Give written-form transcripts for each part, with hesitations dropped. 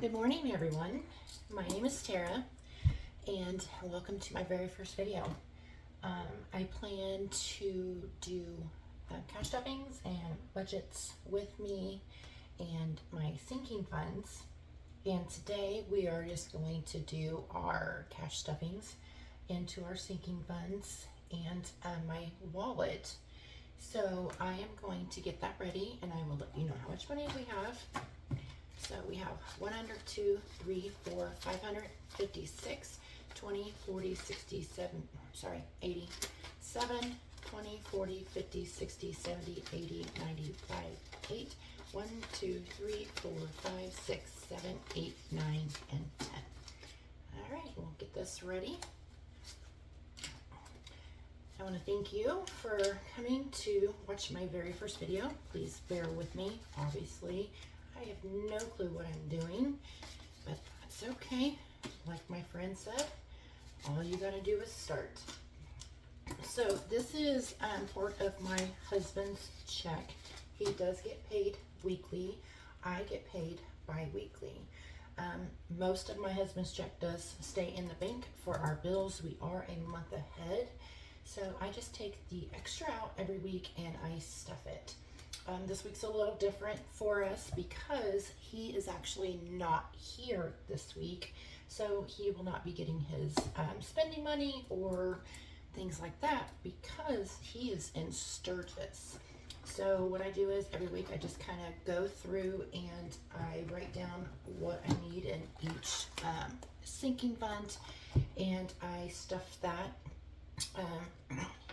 Good morning, everyone. My name is Tara, and welcome to my very first video. I plan to do cash stuffings and budgets with me and my sinking funds. And today we are just going to do our cash stuffings into our sinking funds and my wallet. So I am going to get that ready, and I will let you know how much money we have. So we have 100, 2, 3, 4, 556, 20, 40, 67, sorry, 80, 7, 20, 40, 50, 60, 70, 80, 95, 8, 1, 2, 3, 4, 5, 6, 7, 8, 9, and 10. All right, we'll get this ready. I want to thank you for coming to watch my very first video. Please bear with me, obviously. I have no clue what I'm doing, but that's okay. Like my friend said, all you gotta do is start. So this is part of my husband's check. He does get paid weekly. I get paid bi-weekly. Most of my husband's check does stay in the bank for our bills. We are a month ahead. So I just take the extra out every week and I stuff it. This week's a little different for us because he is actually not here this week. So he will not be getting his spending money or things like that because he is in Sturgis. So what I do is every week I just kind of go through and I write down what I need in each sinking fund and I stuff that.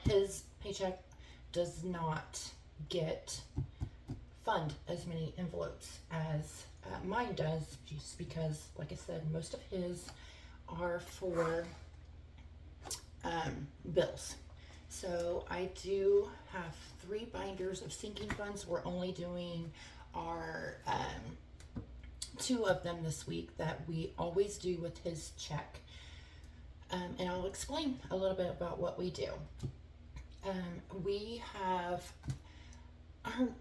His paycheck does not get fund as many envelopes as mine does, just because, like I said, most of his are for bills. So I do have 3 binders of sinking funds. We're only doing our 2 of them this week that we always do with his check. And I'll explain a little bit about what we do. We have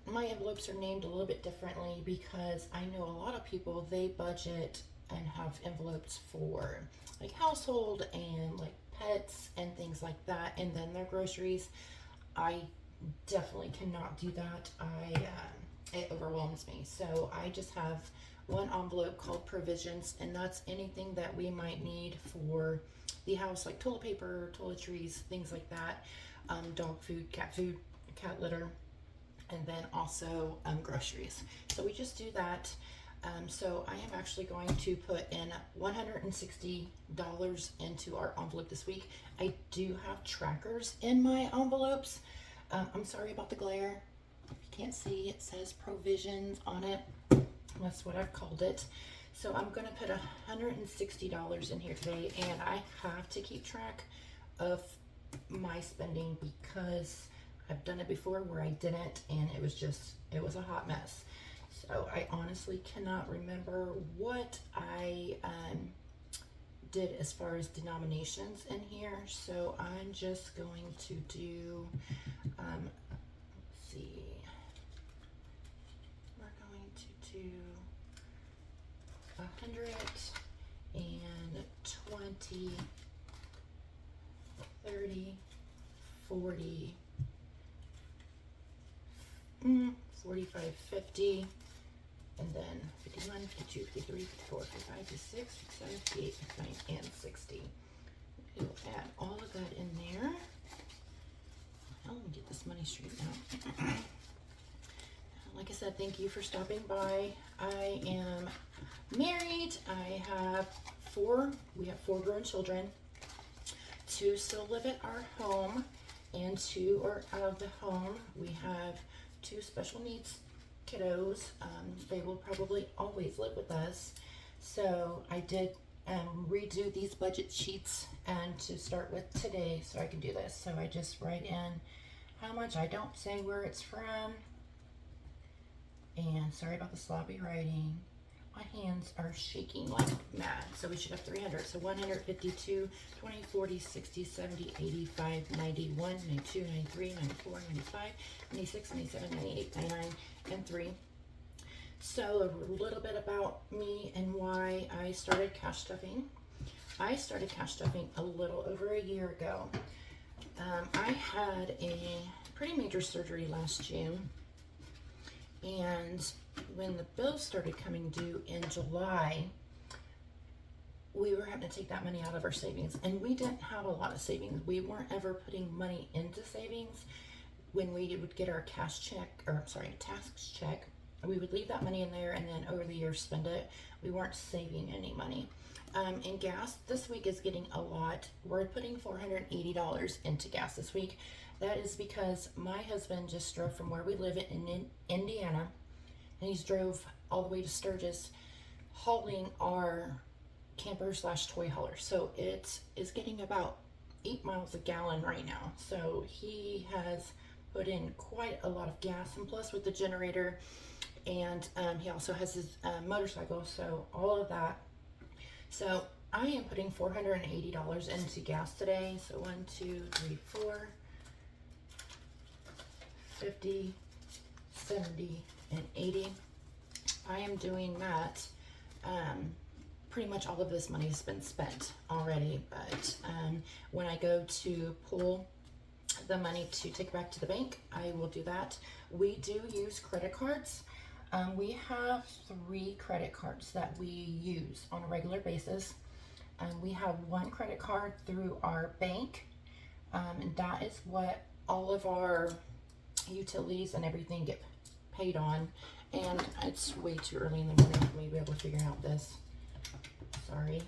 my envelopes are named a little bit differently because I know a lot of people, they budget and have envelopes for like household and like pets and things like that, and then their groceries. I definitely cannot do that. It overwhelms me. So I just have one envelope called provisions, and that's anything that we might need for the house, like toilet paper, toiletries, things like that, dog food, cat litter, and then also groceries. So we just do that. So I am actually going to put in $160 into our envelope this week. I do have trackers in my envelopes. I'm sorry about the glare. If you can't see, it says provisions on it. That's what I've called it. So I'm gonna put $160 in here today, and I have to keep track of my spending because I've done it before where I didn't, and it was a hot mess. So I honestly cannot remember what I did as far as denominations in here. So I'm just going to do, let's see, we're going to do 120, 30, 40, 45, 50, and then 51, 52, 53, 54, 55, 56, 57, 58, 59, and 60. We'll add all of that in there. Now let me get this money straight now. Like I said, thank you for stopping by. I am married. We have 4 grown children. 2 still live at our home and 2 are out of the home. We have 2 special needs kiddos. They will probably always live with us. So I did redo these budget sheets and to start with today so I can do this. So I just write in how much. I don't say where it's from. And sorry about the sloppy writing. My hands are shaking like mad. So we should have 300. So 152, 20, 40, 60, 70, 85, 91, 92, 93, 94, 95, 96, 97, 98, 99, and 3. So a little bit about me and why I started cash stuffing. I started cash stuffing a little over a year ago. I had a pretty major surgery last June, and when the bills started coming due in July, we were having to take that money out of our savings, and we didn't have a lot of savings. We weren't ever putting money into savings. When we would get our tax check, we would leave that money in there and then over the years spend it. We weren't saving any money. And gas this week is getting a lot. We're putting $480 into gas this week. That is because my husband just drove from where we live in Indiana, and he's drove all the way to Sturgis hauling our camper / toy hauler. So it is getting about 8 miles a gallon right now. So he has put in quite a lot of gas, and plus with the generator, and he also has his motorcycle, so all of that. So I am putting $480 into gas today. So 1, 2, 3, 4, 50, 70, and 80. I am doing that. Pretty much all of this money has been spent already, but when I go to pull the money to take it back to the bank, I will do that. We do use credit cards. We have 3 credit cards that we use on a regular basis. We have 1 credit card through our bank, and that is what all of our utilities and everything get paid on. And it's way too early in the morning for me to be able to figure out this. Sorry.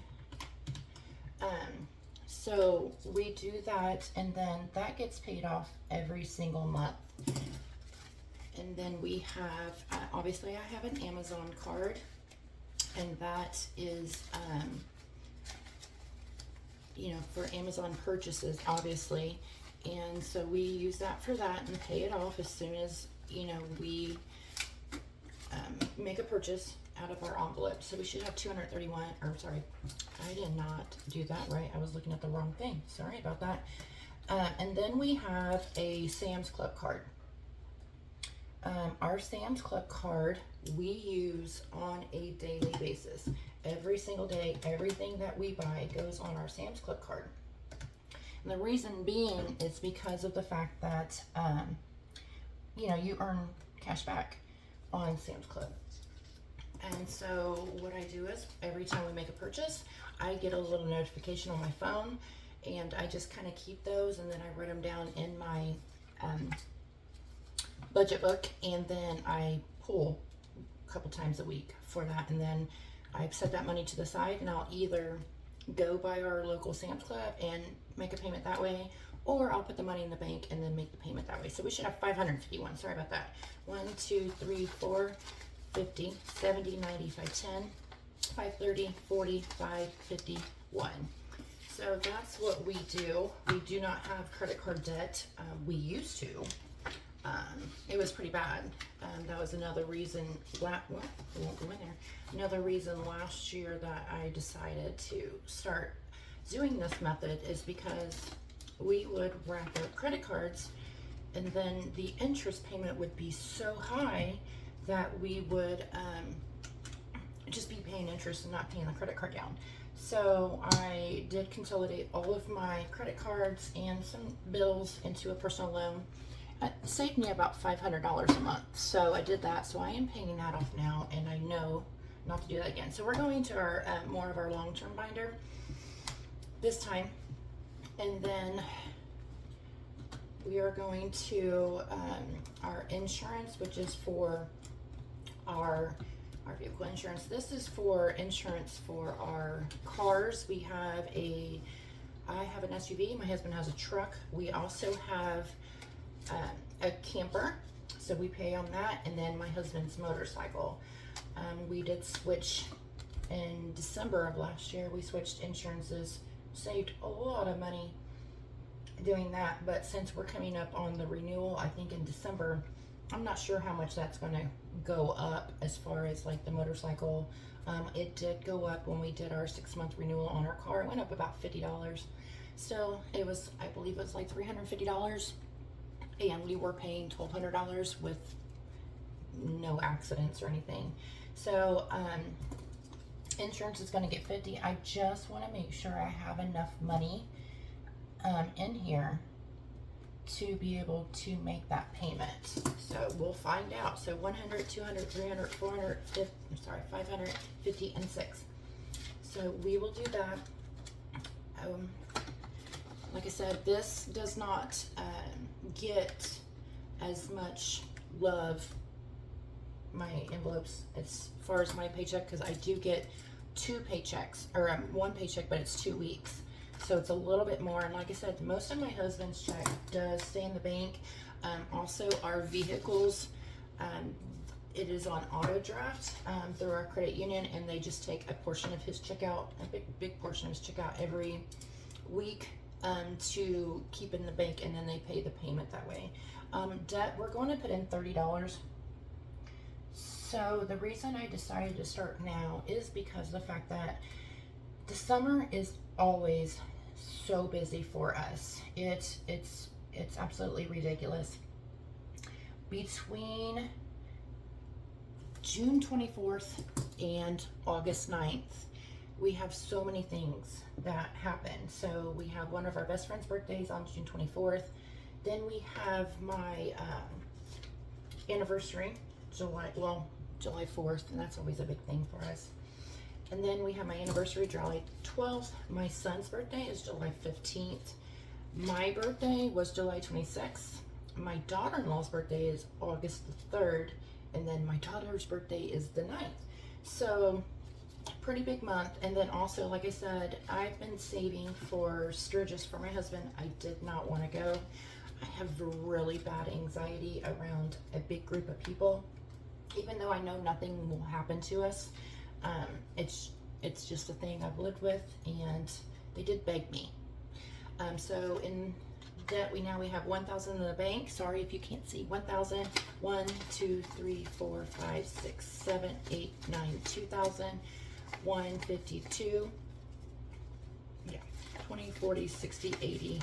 So we do that, and then that gets paid off every single month. And then we have, obviously I have an Amazon card, and that is, for Amazon purchases, obviously. And so we use that for that and pay it off as soon as, we make a purchase out of our envelope. So we should have 231, or sorry, I did not do that right. I was looking at the wrong thing. Sorry about that. And then we have a Sam's Club card. Our Sam's Club card we use on a daily basis. Every single day, everything that we buy goes on our Sam's Club card. And the reason being is because of the fact that, you earn cash back on Sam's Club. And so what I do is every time we make a purchase, I get a little notification on my phone, and I just kind of keep those, and then I write them down in my budget book, and then I pull a couple times a week for that. And then I set that money to the side, and I'll either go by our local Sam's Club and make a payment that way, or I'll put the money in the bank and then make the payment that way. So we should have 551. Sorry about that. 1, 2, 3, 4, 50, 70, 90, 510, 530, 40, 551. So that's what we do. We do not have credit card debt. We used to. It was pretty bad. That was another reason, we won't go in there. Another reason last year that I decided to start doing this method is because we would rack up credit cards, and then the interest payment would be so high that we would just be paying interest and not paying the credit card down. So I did consolidate all of my credit cards and some bills into a personal loan. It saved me about $500 a month. So I did that. So I am paying that off now, and I know not to do that again. So we're going to our more of our long-term binder this time, and then we are going to our insurance, which is for our vehicle insurance. This is for insurance for our cars. I have an SUV. My husband has a truck. We also have a camper, so we pay on that, and then my husband's motorcycle. We did switch in December of last year. We switched insurances, saved a lot of money doing that, but since we're coming up on the renewal, I think in December, I'm not sure how much that's going to go up as far as like the motorcycle. It did go up when we did our 6-month renewal on our car. It went up about $50. Still, I believe it was like $350, and we were paying $1,200 with no accidents or anything. So insurance is going to get $50. I just want to make sure I have enough money in here to be able to make that payment. So we'll find out. So 100, 200, 300, 400, 550, and 6. So we will do that. Like I said, this does not get as much love, my envelopes, as far as my paycheck, because I do get 2 paychecks, or 1 paycheck, but it's 2 weeks. So it's a little bit more. And like I said, most of my husband's check does stay in the bank. Also, our vehicles, it is on auto draft through our credit union, and they just take a portion of his check out, a big portion of his check out every week to keep in the bank, and then they pay the payment that way. Debt, we're going to put in $30. So the reason I decided to start now is because of the fact that the summer is always so busy for us. It's absolutely ridiculous. Between June 24th and August 9th, we have so many things that happen. So we have one of our best friend's birthdays on June 24th. Then we have my anniversary, July 4th, and that's always a big thing for us. And then we have my anniversary, July 12th. My son's birthday is July 15th. My birthday was July 26th. My daughter-in-law's birthday is August the 3rd. And then my daughter's birthday is the 9th. So, pretty big month. And then also, like I said, I've been saving for Sturgis for my husband. I did not want to go. I have really bad anxiety around a big group of people. Even though I know nothing will happen to us, it's just a thing I've lived with, and they did beg me. So in debt, we have 1,000 in the bank. Sorry if you can't see. 1,000. 1, 2, 3, 4, 5, 6, 7, 8, 9, 2,000. 152. Yeah. 20, 40, 60, 80,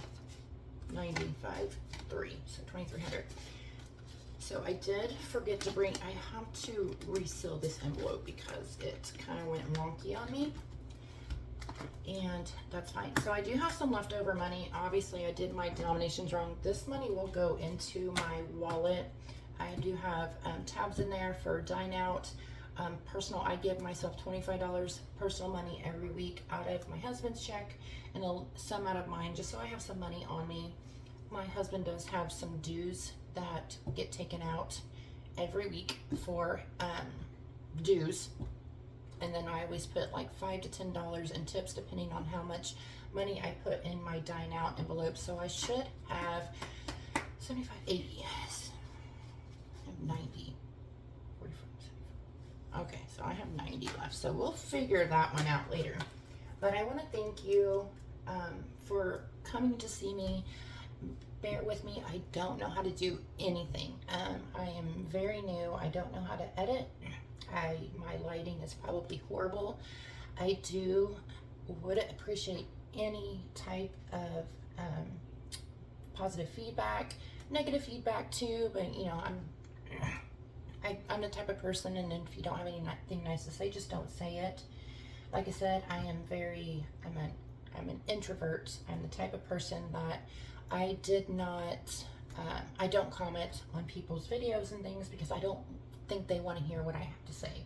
95, 3. So 2,300. So I did forget to bring, I have to reseal this envelope because it kind of went wonky on me. And that's fine. So I do have some leftover money. Obviously I did my denominations wrong. This money will go into my wallet. I do have tabs in there for dine out. Personal, I give myself $25 personal money every week out of my husband's check, and some out of mine, just so I have some money on me. My husband does have some dues that get taken out every week for dues, and then I always put like $5 to $10 in tips depending on how much money I put in my dine out envelope. So I should have 75, 80, yes, I have 90, 45, 75. Okay, so I have 90 left, so we'll figure that one out later. But I want to thank you for coming to see me. Bear with me, I don't know how to do anything. I am very new. I don't know how to edit. My lighting is probably horrible. I would appreciate any type of positive feedback, negative feedback too, but you know, I'm the type of person, and if you don't have anything nice to say, just don't say it. Like I said, I'm an introvert. I'm the type of person that I don't comment on people's videos and things because I don't think they want to hear what I have to say.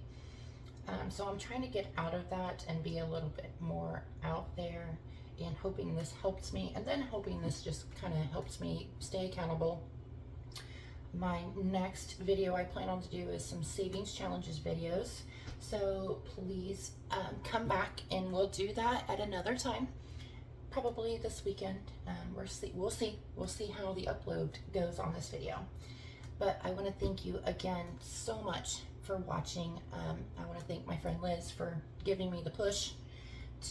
So I'm trying to get out of that and be a little bit more out there, and hoping this helps me, and then hoping this just kind of helps me stay accountable. My next video I plan on to do is some savings challenges videos. So please come back and we'll do that at another time. Probably this weekend. We'll see how the upload goes on this video. But I want to thank you again so much for watching. I want to thank my friend Liz for giving me the push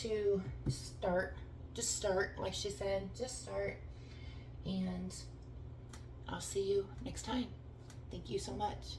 to start. Just start, like she said, just start. And I'll see you next time. Thank you so much.